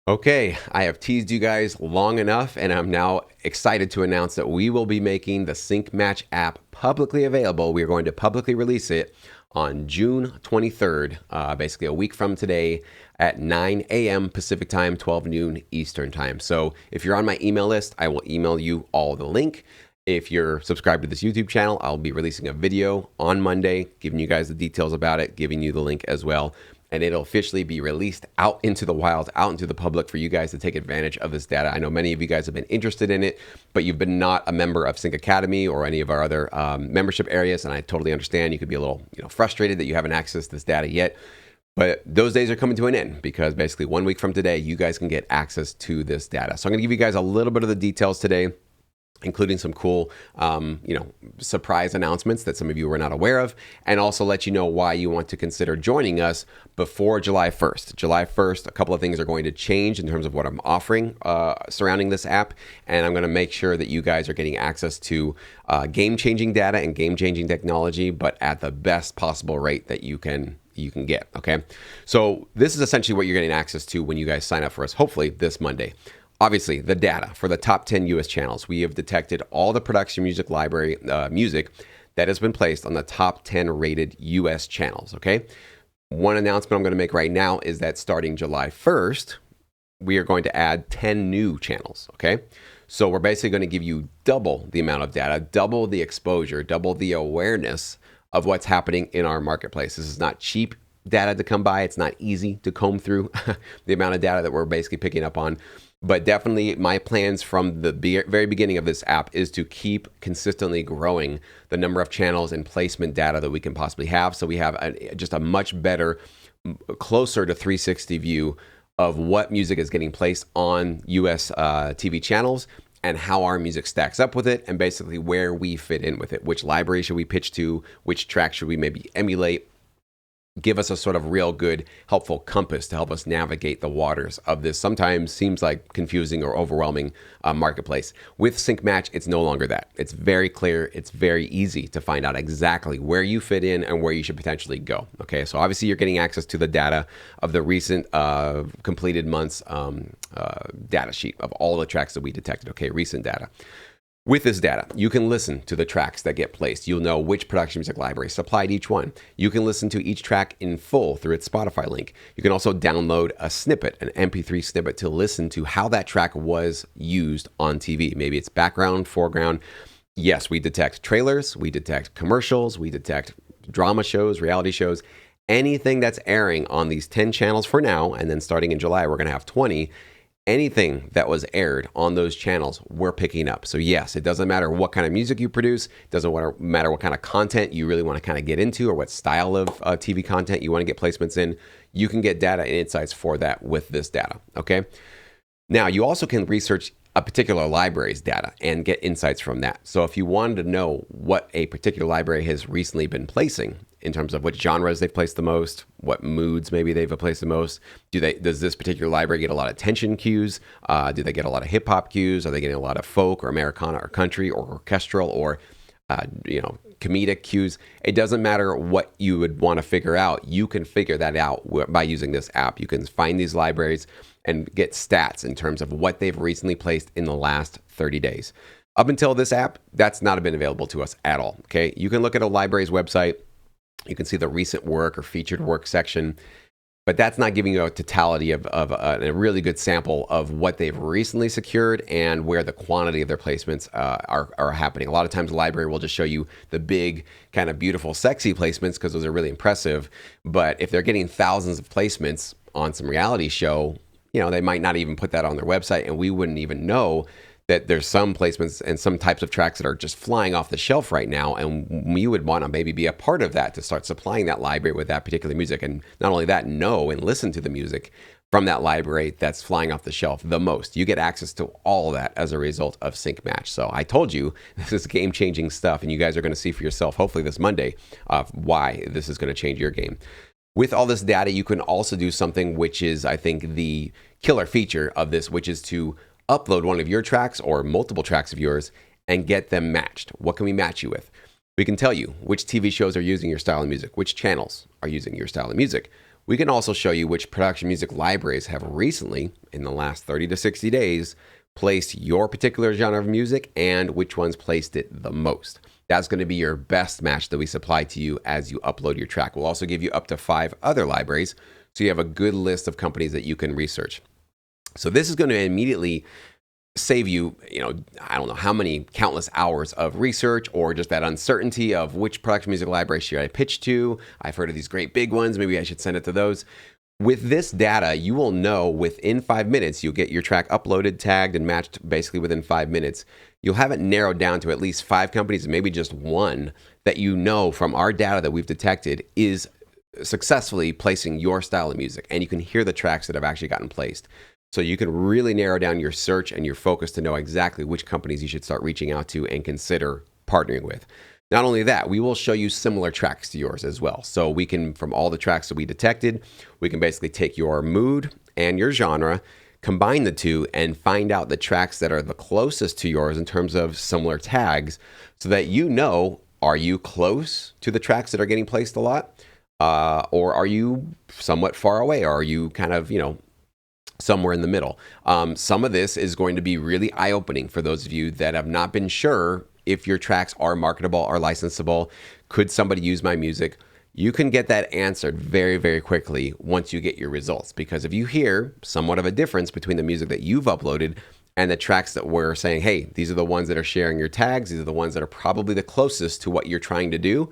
Okay, I have teased you guys long enough, and I'm now excited to announce that we will be making the Sync Match app publicly available. We are going to publicly release it on June 23rd, basically a week from today at 9 a.m. Pacific time, 12 noon Eastern time. So if you're on my email list, I will email you all the link. If you're subscribed to this YouTube channel, I'll be releasing a video on Monday, giving you guys the details about it, giving you the link as well. And it'll officially be released out into the wild, out into the public for you guys to take advantage of this data. I know many of you guys have been interested in it, but you've been not a member of Sync Academy or any of our other membership areas. And I totally understand you could be a little frustrated that you haven't accessed this data yet. But those days are coming to an end because basically 1 week from today, you guys can get access to this data. So I'm going to give you guys a little bit of the details today, including some cool, surprise announcements that some of you were not aware of, and also let you know why you want to consider joining us before July 1st. July 1st, a couple of things are going to change in terms of what I'm offering surrounding this app, and I'm going to make sure that you guys are getting access to game-changing data and game-changing technology, but at the best possible rate that you can get, okay? So this is essentially what you're getting access to when you guys sign up for us, hopefully this Monday. Obviously, the data for the top 10 US channels. We have detected all the production music library music that has been placed on the top 10 rated US channels, okay? One announcement I'm going to make right now is that starting July 1st, we are going to add 10 new channels, okay? So we're basically going to give you double the amount of data, double the exposure, double the awareness of what's happening in our marketplace. This is not cheap data to come by. It's not easy to comb through the amount of data that we're basically picking up on. But definitely my plans from the very beginning of this app is to keep consistently growing the number of channels and placement data that we can possibly have. So we have just a much better, closer to 360 view of what music is getting placed on US TV channels and how our music stacks up with it, and basically where we fit in with it. Which library should we pitch to? Which track should we maybe emulate? Give us a sort of real good, helpful compass to help us navigate the waters of this sometimes seems like confusing or overwhelming marketplace. With Sync Match, it's no longer that. It's very clear. It's very easy to find out exactly where you fit in and where you should potentially go. Okay, so obviously you're getting access to the data of the recent completed months data sheet of all the tracks that we detected. Okay, recent data. With this data, you can listen to the tracks that get placed. You'll know which production music library supplied each one. You can listen to each track in full through its Spotify link. You can also download a snippet, an MP3 snippet, to listen to how that track was used on TV. Maybe it's background, foreground. Yes, we detect trailers, we detect commercials, we detect drama shows, reality shows, anything that's airing on these 10 channels for now, and then starting in July, we're going to have 20. Anything that was aired on those channels, we're picking up. So yes, it doesn't matter what kind of music you produce. It doesn't matter what kind of content you really want to kind of get into or what style of TV content you want to get placements in. You can get data and insights for that with this data, okay? Now, you also can research a particular library's data and get insights from that. So if you wanted to know what a particular library has recently been placing in terms of which genres they've placed the most, what moods maybe they've placed the most, does this particular library get a lot of tension cues? Do they get a lot of hip hop cues? Are they getting a lot of folk or Americana or country or orchestral or comedic cues? It doesn't matter what you would want to figure out. You can figure that out by using this app. You can find these libraries and get stats in terms of what they've recently placed in the last 30 days. Up until this app, that's not been available to us at all, okay? You can look at a library's website. You can see the recent work or featured work section, but that's not giving you a totality of a really good sample of what they've recently secured and where the quantity of their placements are happening. A lot of times the library will just show you the big, kind of beautiful, sexy placements because those are really impressive. But if they're getting thousands of placements on some reality show, they might not even put that on their website, and we wouldn't even know that there's some placements and some types of tracks that are just flying off the shelf right now, and we would want to maybe be a part of that to start supplying that library with that particular music. And not only that, know and listen to the music from that library that's flying off the shelf the most. You get access to all of that as a result of Sync Match. So I told you, this is game-changing stuff, and you guys are going to see for yourself, hopefully this Monday, why this is going to change your game. With all this data, you can also do something which is, I think, the killer feature of this, which is to upload one of your tracks or multiple tracks of yours and get them matched. What can we match you with? We can tell you which TV shows are using your style of music, which channels are using your style of music, We can also show you which production music libraries have recently, in the last 30 to 60 days, placed your particular genre of music and which ones placed it the most. That's going to be your best match that we supply to you as you upload your track. We'll also give you up to 5 other libraries, so you have a good list of companies that you can research. So this is going to immediately save you, I don't know how many countless hours of research, or just that uncertainty of which production music library should I pitch to. I've heard of these great big ones. Maybe I should send it to those. With this data, you will know within 5 minutes. You'll get your track uploaded, tagged, and matched basically within 5 minutes. You'll have it narrowed down to at least 5 companies, and maybe just one that you know from our data that we've detected is successfully placing your style of music. And you can hear the tracks that have actually gotten placed. So you can really narrow down your search and your focus to know exactly which companies you should start reaching out to and consider partnering with. Not only that, we will show you similar tracks to yours as well. So we can, from all the tracks that we detected, we can basically take your mood and your genre, combine the two, and find out the tracks that are the closest to yours in terms of similar tags, so that are you close to the tracks that are getting placed a lot? Or are you somewhat far away? Or are you kind of, somewhere in the middle? Some of this is going to be really eye-opening for those of you that have not been sure if your tracks are marketable or licensable. Could somebody use my music? You can get that answered very, very quickly once you get your results. Because if you hear somewhat of a difference between the music that you've uploaded and the tracks that we're saying, hey, these are the ones that are sharing your tags, these are the ones that are probably the closest to what you're trying to do.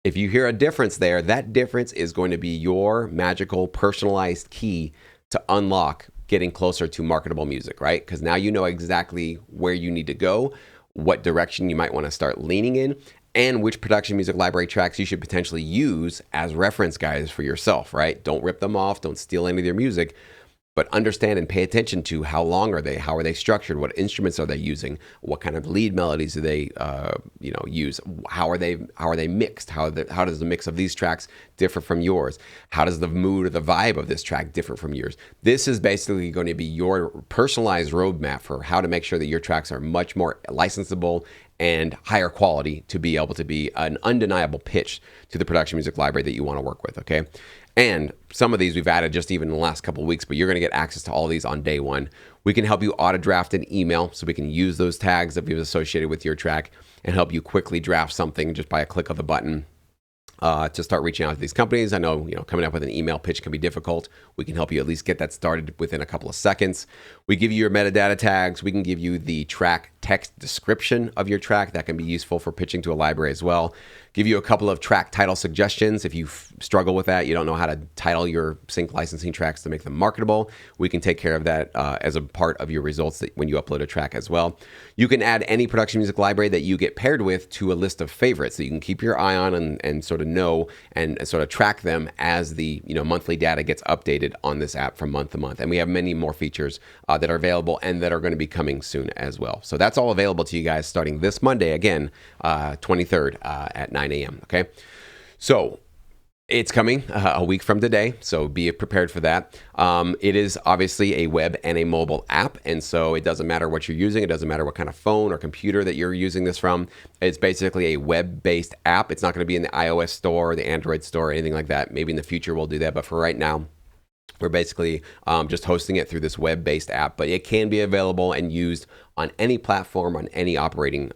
If you hear a difference there, that difference is going to be your magical personalized key to unlock getting closer to marketable music, right? Because now you know exactly where you need to go, what direction you might want to start leaning in, and which production music library tracks you should potentially use as reference guides for yourself, right? Don't rip them off, don't steal any of their music, but understand and pay attention to how long are they, how are they structured, what instruments are they using, what kind of lead melodies do they use, how are they mixed, how does the mix of these tracks differ from yours, how does the mood or the vibe of this track differ from yours. This is basically going to be your personalized roadmap for how to make sure that your tracks are much more licensable and higher quality to be able to be an undeniable pitch to the production music library that you want to work with, okay? And some of these we've added just even in the last couple of weeks, but you're going to get access to all these on day one. We can help you auto draft an email, so we can use those tags that we've associated with your track and help you quickly draft something just by a click of the button to start reaching out to these companies. I know, coming up with an email pitch can be difficult. We can help you at least get that started within a couple of seconds. We give you your metadata tags. We can give you the track text description of your track. That can be useful for pitching to a library as well. Give you a couple of track title suggestions. If you struggle with that, you don't know how to title your sync licensing tracks to make them marketable, we can take care of that as a part of your results when you upload a track as well. You can add any production music library that you get paired with to a list of favorites that you can keep your eye on and sort of know and sort of track them as the monthly data gets updated on this app from month to month. And we have many more features that are available and that are going to be coming soon as well. So that's all available to you guys starting this Monday, again, 23rd at 9 a.m. Okay, so it's coming a week from today, so be prepared for that. It is obviously a web and a mobile app, and so it doesn't matter what you're using. It doesn't matter what kind of phone or computer that you're using this from. It's basically a web-based app. It's not going to be in the iOS store or the Android store or anything like that. Maybe in the future we'll do that, but for right now, we're basically just hosting it through this web-based app, but it can be available and used on any platform, on any operating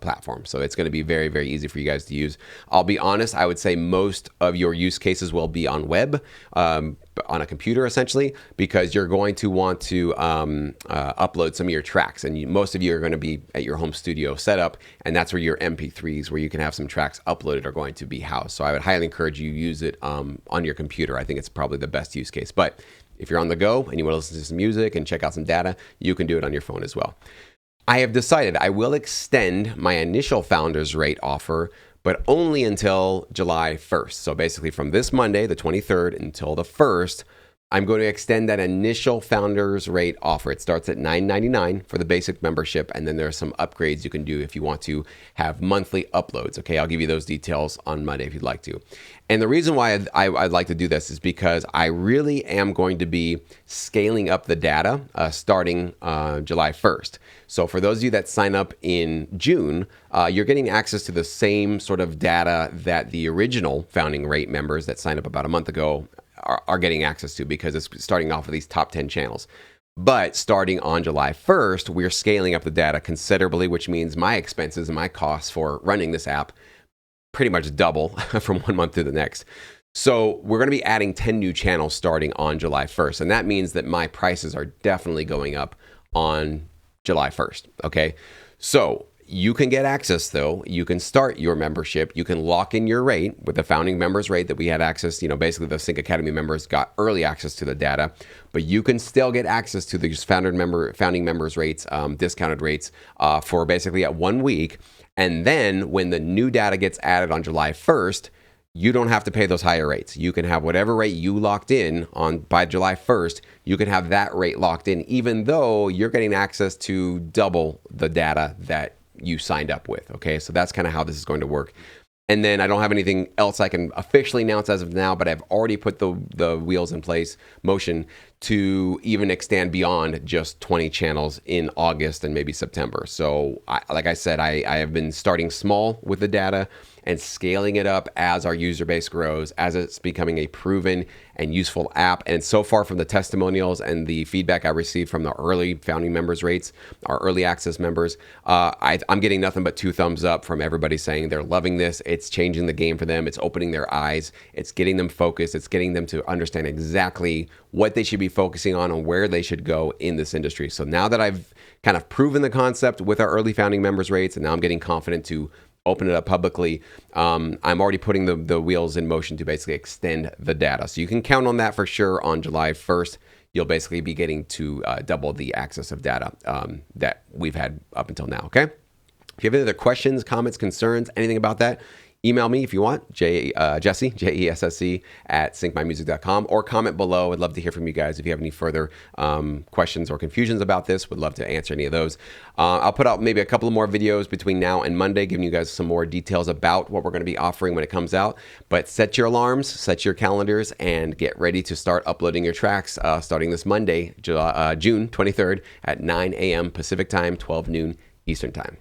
platform. So it's going to be very, very easy for you guys to use. I'll be honest, I would say most of your use cases will be on web, on a computer essentially, because you're going to want to upload some of your tracks. And most of you are going to be at your home studio setup, and that's where your MP3s, where you can have some tracks uploaded, are going to be housed. So I would highly encourage you use it on your computer. I think it's probably the best use case. But if you're on the go and you want to listen to some music and check out some data, you can do it on your phone as well. I have decided I will extend my initial founders rate offer, but only until July 1st. So basically from this Monday, the 23rd, until the 1st, I'm going to extend that initial founders rate offer. It starts at $9.99 for the basic membership, and then there are some upgrades you can do if you want to have monthly uploads. Okay, I'll give you those details on Monday if you'd like to. And the reason why I'd like to do this is because I really am going to be scaling up the data starting July 1st. So for those of you that sign up in June, you're getting access to the same sort of data that the original founding rate members that signed up about a month ago are getting access to, because it's starting off with these top 10 channels. But starting on July 1st, we're scaling up the data considerably, which means my expenses and my costs for running this app pretty much double from one month to the next. So we're going to be adding 10 new channels starting on July 1st. And that means that my prices are definitely going up on July 1st. Okay. So you can get access, though. You can start your membership. You can lock in your rate with the founding members rate that we had access. Basically the Sync Academy members got early access to the data, but you can still get access to the founding members rates, discounted rates for basically at 1 week. And then when the new data gets added on July 1st, you don't have to pay those higher rates. You can have whatever rate you locked in on by July 1st, you can have that rate locked in, even though you're getting access to double the data that you signed up with. Okay, so that's kind of how this is going to work. And then I don't have anything else I can officially announce as of now, but I've already put the wheels in motion to even extend beyond just 20 channels in August and maybe September. So like I said, I have been starting small with the data and scaling it up as our user base grows, as it's becoming a proven and useful app. And so far, from the testimonials and the feedback I received from the early founding members rates, our early access members, I'm getting nothing but 2 thumbs up from everybody saying they're loving this. It's changing the game for them. It's opening their eyes. It's getting them focused. It's getting them to understand exactly what they should be focusing on and where they should go in this industry. So now that I've kind of proven the concept with our early founding members rates, and now I'm getting confident to open it up publicly, I'm already putting the wheels in motion to basically extend the data. So you can count on that for sure. On July 1st, you'll basically be getting to double the access of data that we've had up until now, okay? If you have any other questions, comments, concerns, anything about that, email me if you want, Jesse, Jessc, at syncmymusic.com, or comment below. I'd love to hear from you guys. If you have any further questions or confusions about this, would love to answer any of those. I'll put out maybe a couple of more videos between now and Monday, giving you guys some more details about what we're going to be offering when it comes out. But set your alarms, set your calendars, and get ready to start uploading your tracks starting this Monday, June 23rd at 9 a.m. Pacific time, 12 noon Eastern time.